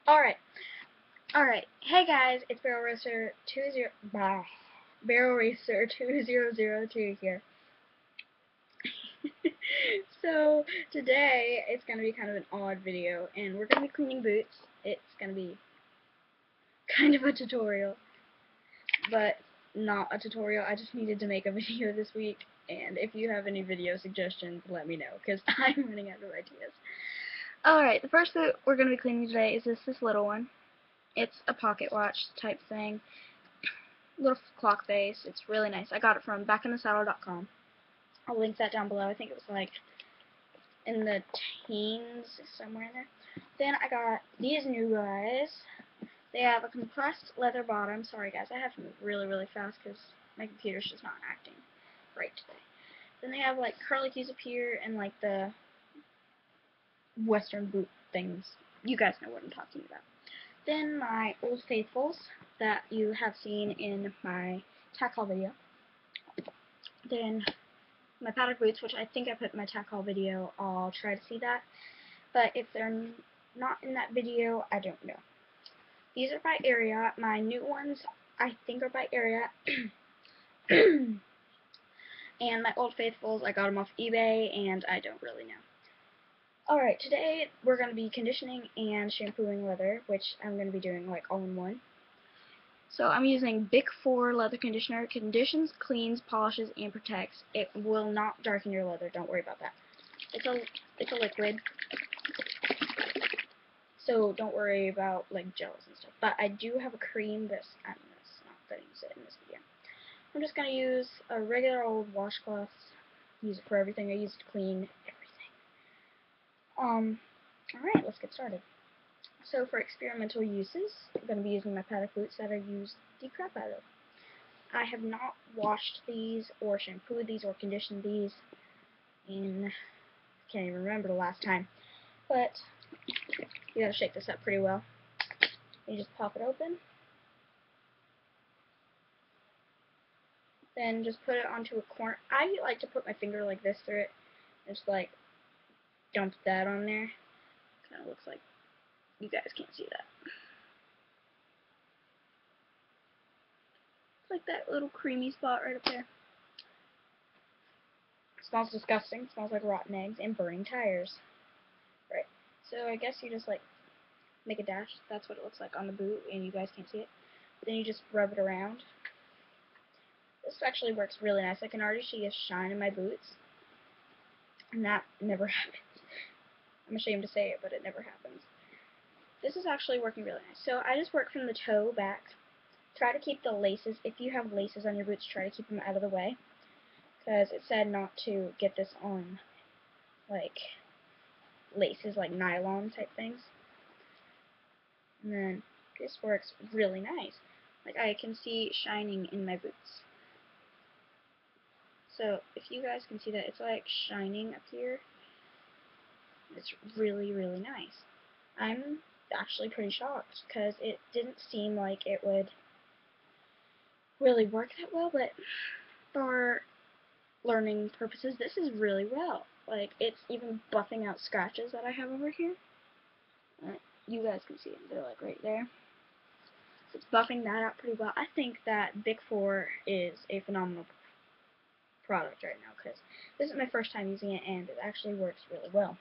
Alright. Alright. Hey guys, it's Barrel Racer 20 Barrel Racer 2002 here. So today it's gonna be kind of an odd video and we're gonna be cleaning boots. It's gonna be kind of a tutorial, but not a tutorial. I just needed to make a video this week, and if you have any video suggestions, let me know, because I'm running out of ideas. Alright, the first boot we're gonna be cleaning today is this little one. It's a pocket watch type thing. Little clock face. It's really nice. I got it from backinthesaddle.com. I'll link that down below. I think it was like in the teens, somewhere in there. Then I got these new guys. They have a compressed leather bottom. Sorry guys, I have to move really fast because my computer's just not acting right today. Then they have like curly cues up here and like the western boot things. You guys know what I'm talking about. Then my Old Faithfuls that you have seen in my tack haul video. Then my paddock boots, which I think I put in my tack haul video. I'll try to see that. But if they're not in that video, I don't know. These are by area. My new ones, I think, are by area. And my Old Faithfuls, I got them off eBay, and I don't really know. Alright, today we're going to be conditioning and shampooing leather, which I'm going to be doing like all in one. So I'm using Bic 4 leather conditioner. Conditions, cleans, polishes, and protects. It will not darken your leather. Don't worry about that. It's a liquid, so don't worry about like gels and stuff. But I do have a cream that's not going to use it in this video. I'm just going to use a regular old washcloth. Use it for everything. I use it to clean everything. Alright, let's get started. So for experimental uses, I'm going to be using my paddock boots that I used the crap out of. I have not washed these or shampooed these or conditioned these in, I can't even remember the last time. But you gotta shake this up pretty well. You just pop it open. Then just put it onto a corner. I like to put my finger like this through it. And just like dump that on there. Kind of looks like, you guys can't see that. It's like that little creamy spot right up there. It smells disgusting. It smells like rotten eggs and burning tires. Right. So I guess you just like make a dash. That's what it looks like on the boot, and you guys can't see it. Then you just rub it around. This actually works really nice. I can already see a shine in my boots, and that never happens. I'm ashamed to say it, but it never happens. This is actually working really nice. So I just work from the toe back. Try to keep the laces, if you have laces on your boots, try to keep them out of the way, because it said not to get this on like laces, like nylon type things. And then this works really nice. Like I can see shining in my boots. So if you guys can see that, it's like shining up here. It's really nice. I'm actually pretty shocked because it didn't seem like it would really work that well, but for learning purposes, this is really well. Like, it's even buffing out scratches that I have over here. You guys can see them. They're like right there. It's buffing that out pretty well. I think that Bic 4 is a phenomenal product right now because this is my first time using it and it actually works really well.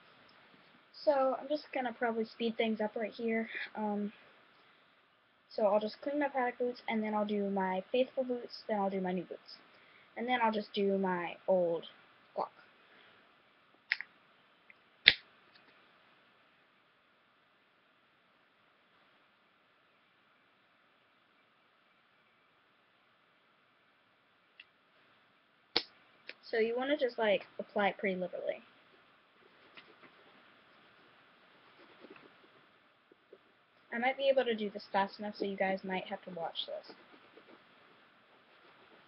So I'm just gonna probably speed things up right here. So I'll just clean my paddock boots, and then I'll do my faithful boots, then I'll do my new boots, and then I'll just do my old clock. So you want to just like apply it pretty liberally. I might be able to do this fast enough so you guys might have to watch this.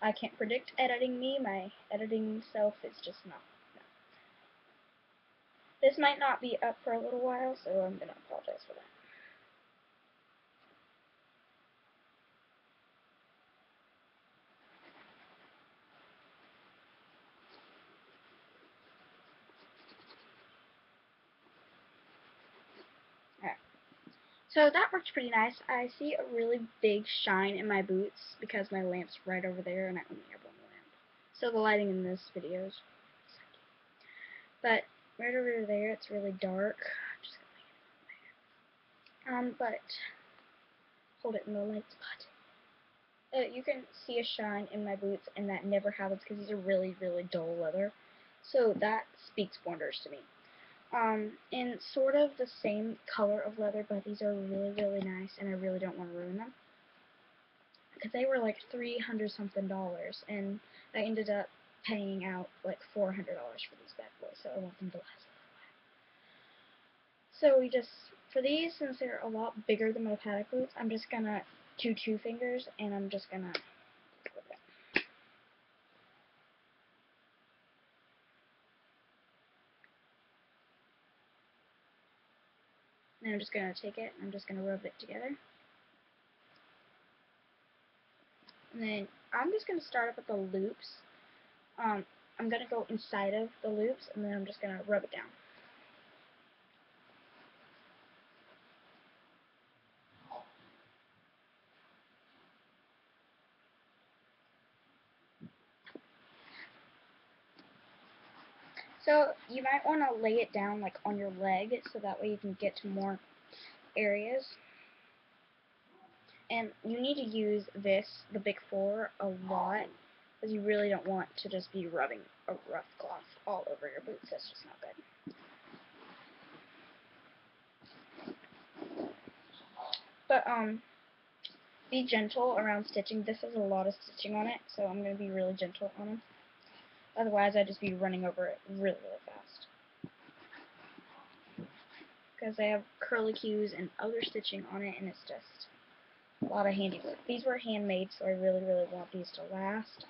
I can't predict editing me. My editing self is just not. No. This might not be up for a little while, so I'm going to apologize for that. Alright. So that worked pretty nice. I see a really big shine in my boots because my lamp's right over there and I only have one lamp. So the lighting in this video is sucky. But right over there it's really dark. I'm just gonna but hold it in the light spot. You can see a shine in my boots, and that never happens because these are really, really dull leather. So that speaks wonders to me. In sort of the same color of leather, but these are really, really nice, and I really don't want to ruin them. Because they were like $300 something, and I ended up paying out like $400 for these bad boys, so I want them to last a little while. So we just, for these, since they're a lot bigger than my paddock boots, I'm just gonna do 2 fingers, and I'm just gonna and I'm just going to take it and I'm just going to rub it together. And then I'm just going to start up with the loops. I'm going to go inside of the loops and then I'm just going to rub it down. So you might want to lay it down like on your leg so that way you can get to more areas. And you need to use this, the Big Four, a lot because you really don't want to just be rubbing a rough cloth all over your boots. That's just not good. But be gentle around stitching. This has a lot of stitching on it, so I'm going to be really gentle on them. Otherwise, I'd just be running over it really, really fast. Because they have curlicues and other stitching on it, and it's just a lot of handiwork. These were handmade, so I really, really want these to last.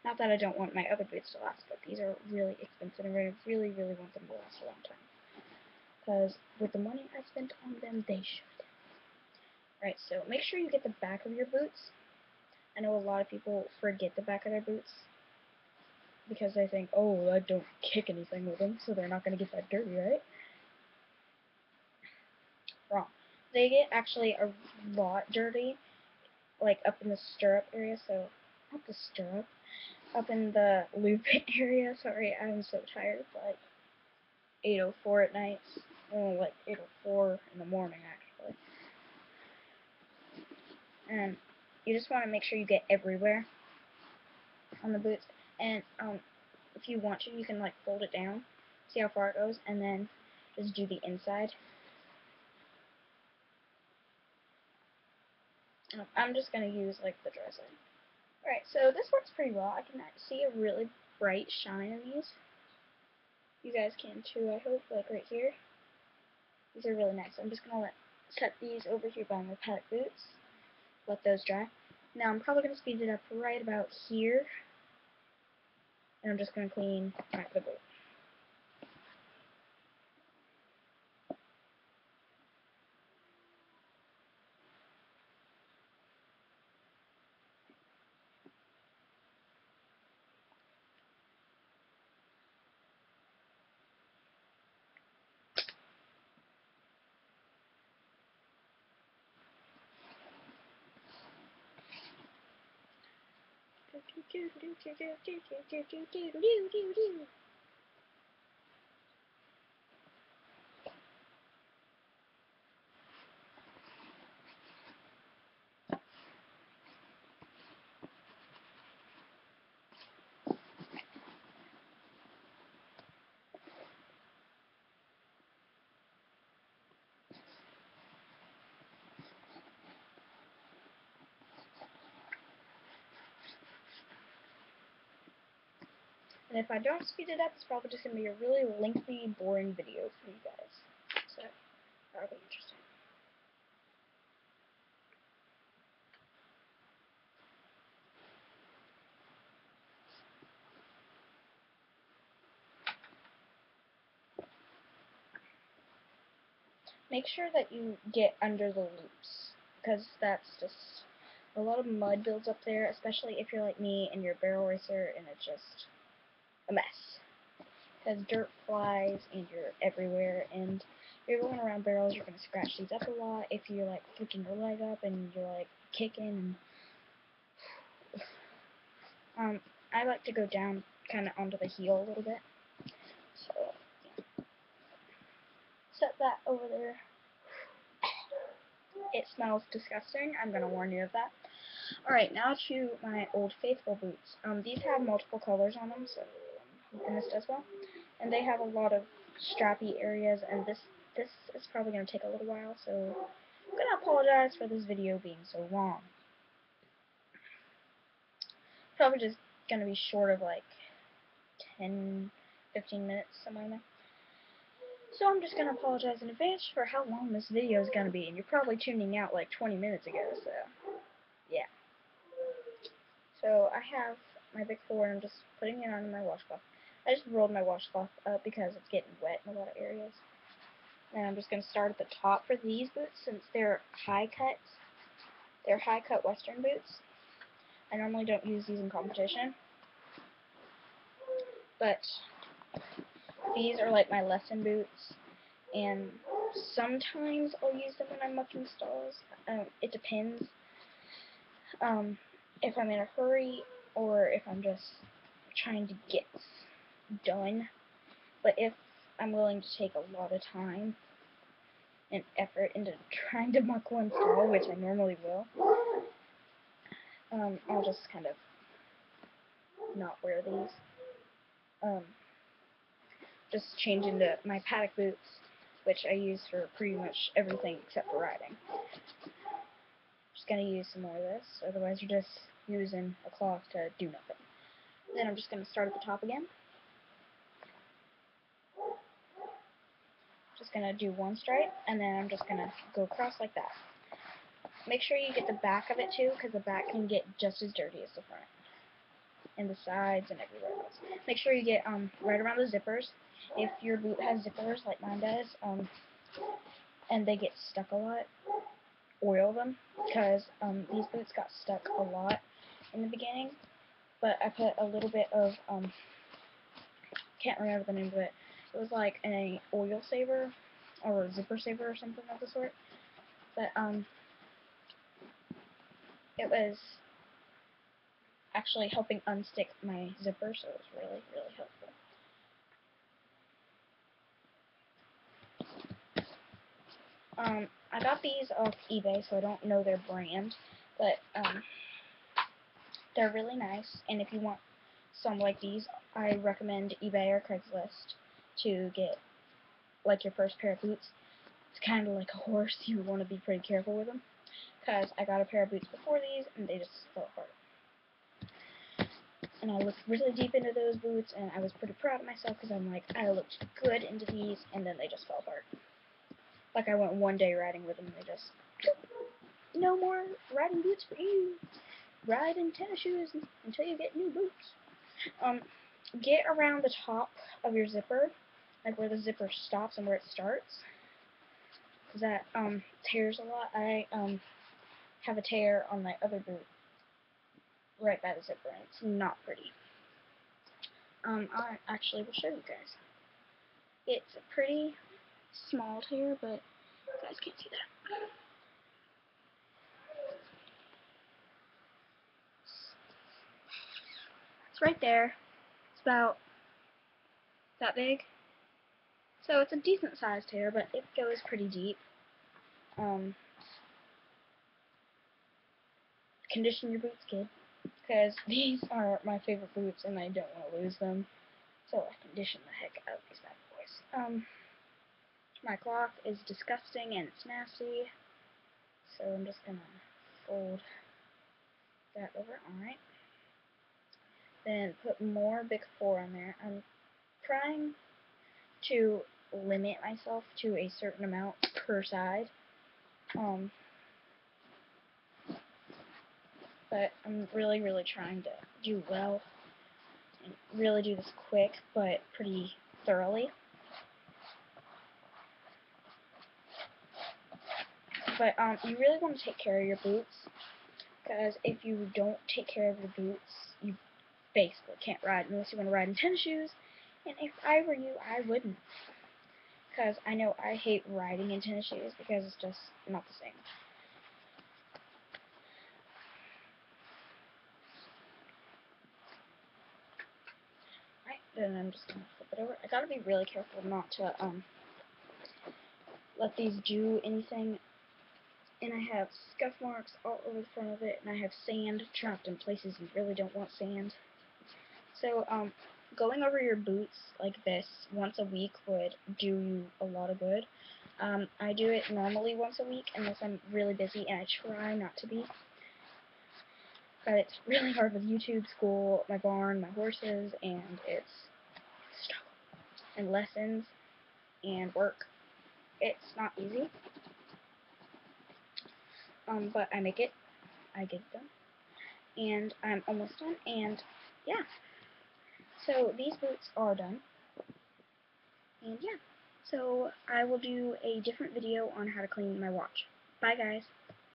Not that I don't want my other boots to last, but these are really expensive, and I really, really want them to last a long time. Because with the money I spent on them, they should. Alright, so make sure you get the back of your boots. I know a lot of people forget the back of their boots because they think, oh, I don't kick anything with them, so they're not going to get that dirty, right? Wrong. They get actually a lot dirty, like up in the stirrup area, so, not the stirrup, up in the loop area. Sorry, I'm so tired, but 8:04 at night, like 8:04 in the morning, actually. And you just want to make sure you get everywhere on the boots, and if you want to, you can like fold it down, see how far it goes, and then just do the inside. I'm just going to use like the dress end. Alright, so this works pretty well. I can see a really bright shine in these. You guys can too, I hope, like right here. These are really nice. I'm just going to set these over here by my paddock boots. Let those dry. Now I'm probably going to speed it up right about here. And I'm just going to clean back the boot. And if I don't speed it up, it's probably just going to be a really lengthy, boring video for you guys. So, that'll be interesting. Make sure that you get under the loops, because that's just, a lot of mud builds up there, especially if you're like me and you're a barrel racer and it's just a mess. Because dirt flies and you're everywhere, and you're going around barrels, you're going to scratch these up a lot. If you're like flicking your leg up and you're like kicking, and I like to go down kind of onto the heel a little bit. So yeah. Set that over there. It smells disgusting. I'm going to warn you of that. Alright, now to my Old Faithful boots. These have multiple colors on them, so I'm hoping this does well. And they have a lot of strappy areas, and this is probably going to take a little while, so I'm going to apologize for this video being so long. Probably just going to be short of like 10, 15 minutes, somewhere in there. So I'm just going to apologize in advance for how long this video is going to be, and you're probably tuning out like 20 minutes ago, so yeah. So I have my Big 4 and I'm just putting it on my washcloth. I just rolled my washcloth up because it's getting wet in a lot of areas. And I'm just going to start at the top for these boots since they're high cuts. They're high cut Western boots. I normally don't use these in competition. But these are like my lesson boots. And sometimes I'll use them when I'm mucking stalls. It depends. If I'm in a hurry or if I'm just trying to get done. But if I'm willing to take a lot of time and effort into trying to muck one stall, which I normally will, I'll just kind of not wear these. Just change into my paddock boots, which I use for pretty much everything except for riding. Just gonna use some more of this, otherwise you're just using a cloth to do nothing. Then I'm just gonna start at the top again. Just gonna do one stripe, and then I'm just gonna go across like that. Make sure you get the back of it too, because the back can get just as dirty as the front, and the sides and everywhere else. Make sure you get right around the zippers. If your boot has zippers like mine does, and they get stuck a lot, oil them, because these boots got stuck a lot in the beginning. But I put a little bit of can't remember the name of it. It was like an oil saver or a zipper saver or something of the sort. But it was actually helping unstick my zipper, so it was really, really helpful. I got these off eBay, so I don't know their brand, but they're really nice, and if you want some like these, I recommend eBay or Craigslist to get like your first pair of boots. It's kind of like a horse, you want to be pretty careful with them, because I got a pair of boots before these, and they just fell apart. And I looked really deep into those boots, and I was pretty proud of myself, because I'm like, I looked good into these, and then they just fell apart. Like, I went one day riding with them, and they just, no more riding boots for you. Ride in tennis shoes until you get new boots. Get around the top of your zipper, like where the zipper stops and where it starts, because that tears a lot. I have a tear on my other boot right by the zipper, and it's not pretty. I actually will show you guys. It's a pretty small tear, but you guys can't see that. It's right there. It's about that big. So it's a decent sized tear, but it goes pretty deep. Condition your boots, kid, because these are my favorite boots and I don't want to lose them. So I condition the heck out of these bad boys. My cloth is disgusting and it's nasty, so I'm just gonna fold that over. Alright. Then put more Big 4 on there. I'm trying to limit myself to a certain amount per side. But I'm really, really trying to do well and really do this quick, but pretty thoroughly. But you really want to take care of your boots, because if you don't take care of your boots, you basically can't ride unless you want to ride in tennis shoes. And if I were you, I wouldn't. because I know I hate riding in tennis shoes because it's just not the same. Right, then I'm just gonna flip it over. I gotta be really careful not to let these do anything. And I have scuff marks all over the front of it, and I have sand trapped in places you really don't want sand. So, going over your boots like this once a week would do you a lot of good. I do it normally once a week unless I'm really busy, and I try not to be. But it's really hard with YouTube, school, my barn, my horses, and it's struggle. And lessons, and work. It's not easy. But I make it. I get it done. And I'm almost done, and yeah. So these boots are done. And yeah. So I will do a different video on how to clean my watch. Bye guys.